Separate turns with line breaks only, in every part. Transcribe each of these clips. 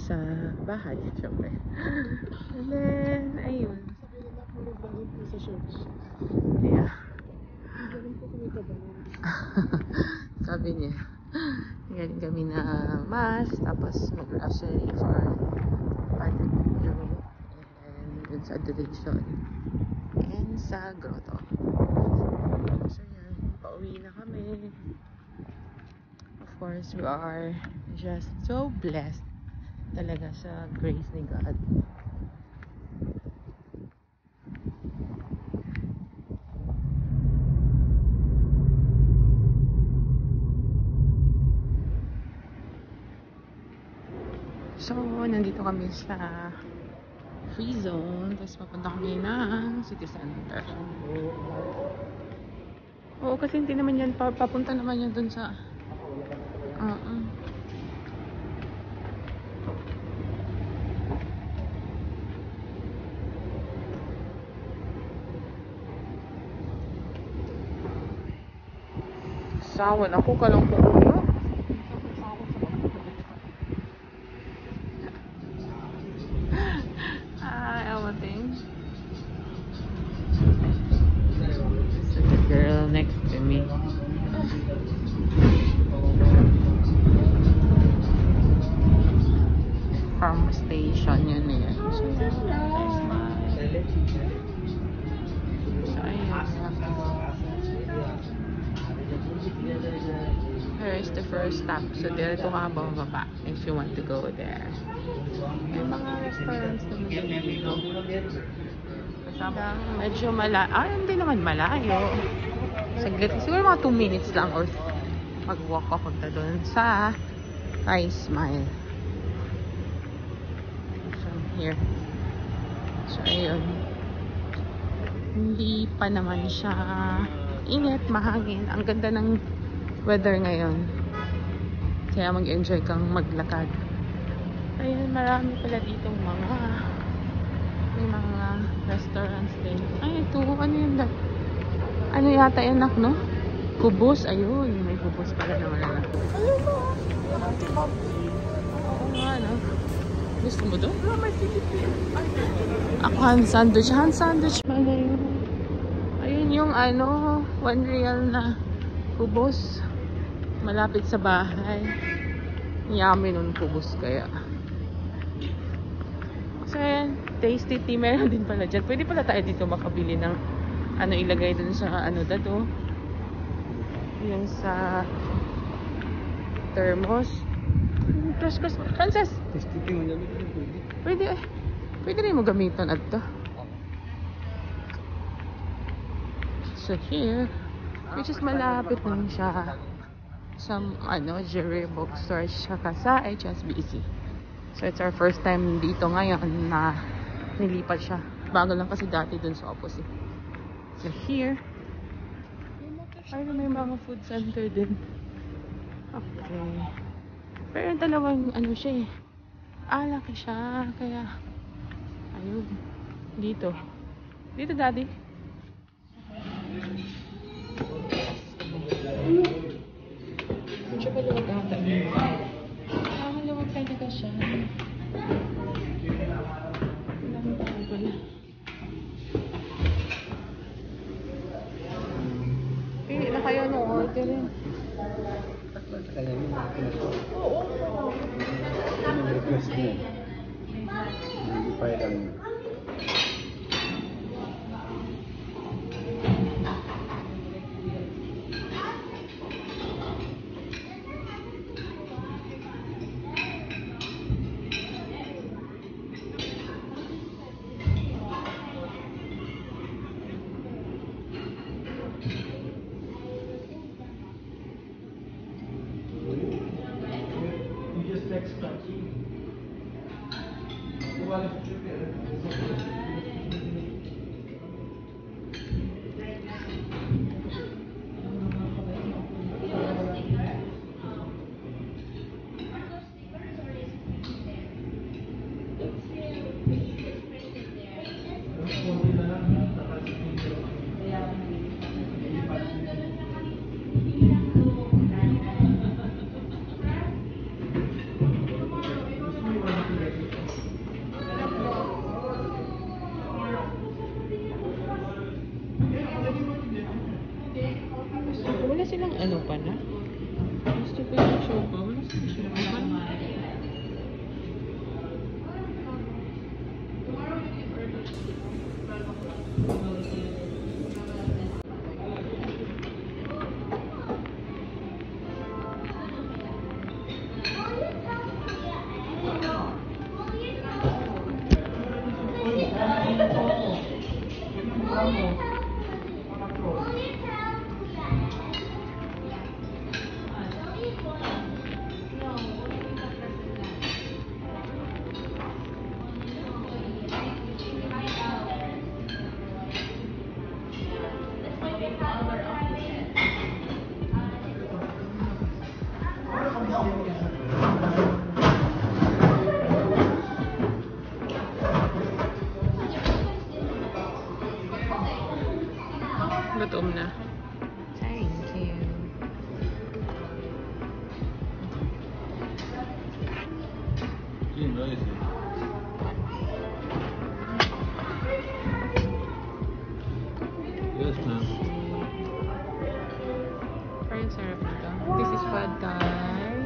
sa bahay, syempre. And then, ayun. Yeah. Sabi niya, galing kami na mass, tapos mag-grocery for Padre Pio, and then dun sa adoration, and sa grotto. So yan, pauwi na kami. Of course, we are just so blessed talaga sa grace ni God. So, nandito kami sa free zone. Tapos papunta kami ng city center. Oo, kasi hindi naman yan papunta naman yan dun sa sawan ako kalang puno. Everything. So the girl next to me. Farm station yun eh. So here is the first stop. So dito ka bababa if you want to go there. May mga restaurants naman dito. Medyo hindi naman malayo. Saglit. Siguro mga 2 minutes lang or mag-walk ako doon sa Thai Smile. So, here. So, ayun. Hindi pa naman siya init, mahangin. Ang ganda ng weather ngayon. Kaya mag-enjoy kang maglakad. Ayun, marami pala ditong may mga restaurants din. Ay, ito. Ano yun? Ano yata yan, no? Kubos. Ayun. May kubos pala na malala. Ayun mo. Oo nga, no? Gusto mo doon? May Philippine. Ako, hand sandwich. Hand sandwich. Ayun. Ayun yung 1 real na kubos. Malapit sa bahay. Yummy nun kubos kaya. So, ayan. Tasty tea. Meron din pala dyan. Pwede pala tayo dito makabili ng ilagay dun sa dato. Yung sa thermos. Crush. Frances! Tasty tea mo namin. Pwede eh. Pwede rin mo gamitan at to. So, here. Which is malapit lang siya sa jewelry bookstore siya sa HSBC. So it's our first time dito ngayon na nilipat siya. Bago lang kasi dati dun sa opposite. So here, ay may mga food center din. Okay. Pero yung dalawang siya eh. Laki siya. Kaya, ayun. Dito. Dito, daddy. Medyo maluwag ata. Maluwag talaga siya. Ilang taon pala. Pili na kayo ng order rin. Oo.
Ano yung request mo? Hindi pa yan.
Ano pa na? Gusto ko yung show pa. Gusto ko siya naman. Gutom na. Thank you.
Yes, ma'am.
Parang sarap nito. This is pad thai.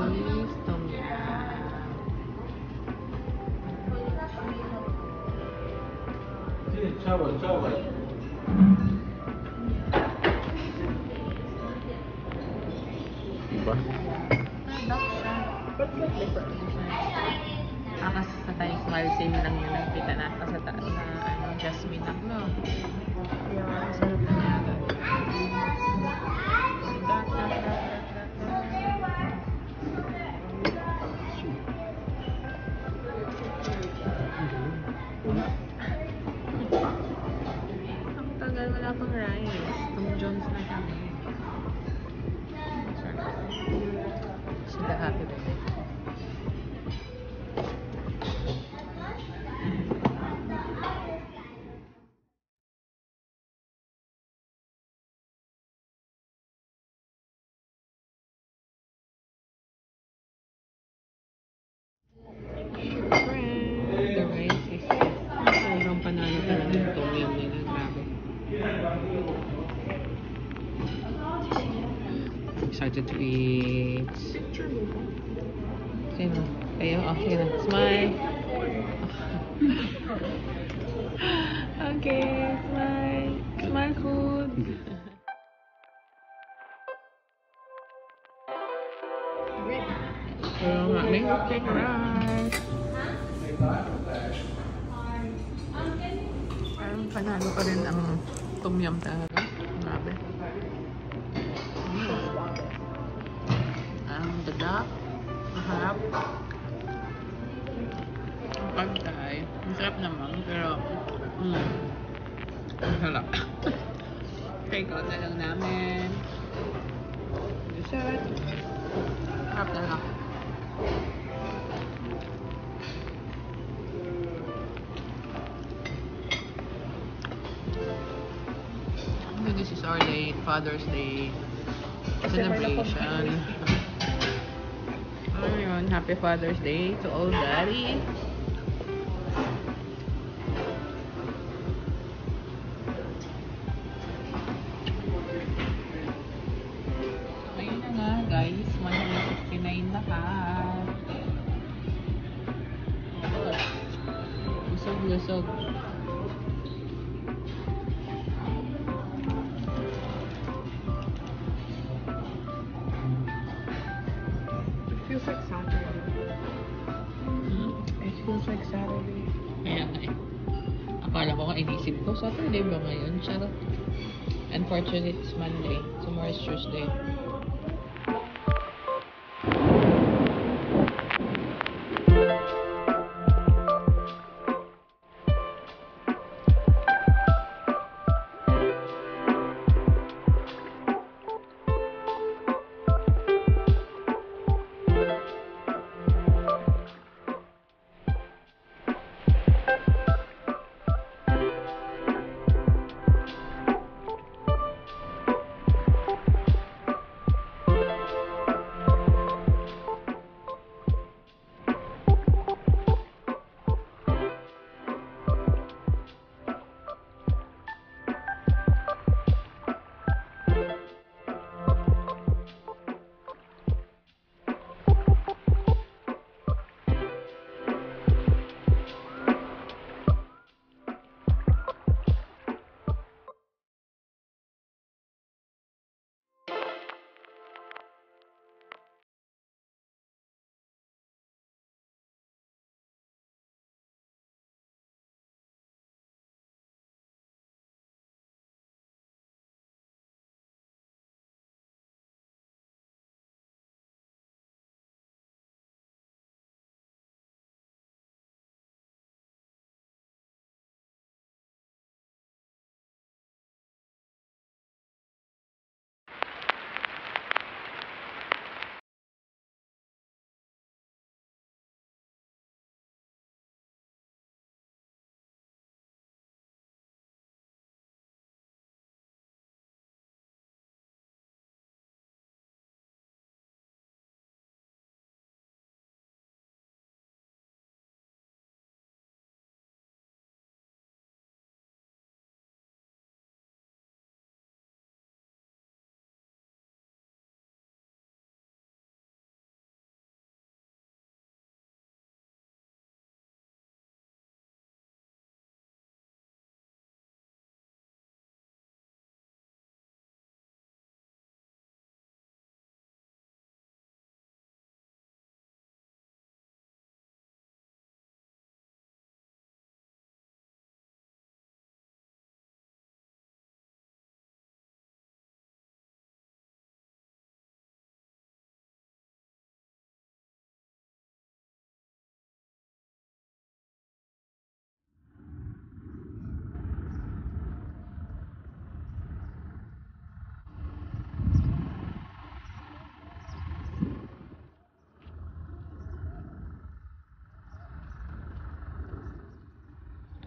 This is tom yum.
Diba?
Ba't may different? Kasi sa Thai smile, same lang yun ang kita na sa taas na ano, jasmine lang, no? Yeah, sarap na yata. Ang tagal, wala pang rice. Tom Jones na kami. Sila happy birthday. The rice is sobrang panalo talaga yung tom yum nila. Grabe. Excited to eat. Sino? Kayo? Oh, sige na. Smile. Okay, smile. Smile food. So, mango cake rice. Parang panalo pa rin ang tom yum talaga. Grabe. Ang dadak. Maharap. Ang pad thai. Masarap naman, pero masarap. Take out na lang namin. Dessert. Harap na lang. This is our late Father's Day celebration. Ayun, happy Father's Day to all daddy. Ayun na nga guys, 169 na ka. Lusog-lusog.
Feels like Saturday. It feels like Saturday.
Kaya nga eh. Akala ko nga inisip ko, Saturday ba ngayon? Charot. Unfortunately, it's Monday. Tomorrow is Tuesday.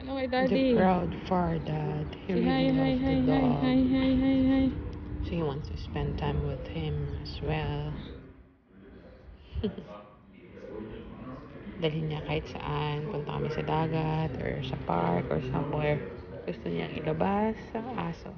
Ano kay Daddy?
The proud far dad. He
Say hi,
really
hi,
loves
hi,
the
hi,
dog.
hi, hi, hi, hi.
So he wants to spend time with him as well. Dalhin niya kahit saan. Punta kami sa dagat or sa park or somewhere. Gusto niyang ilabas sa aso.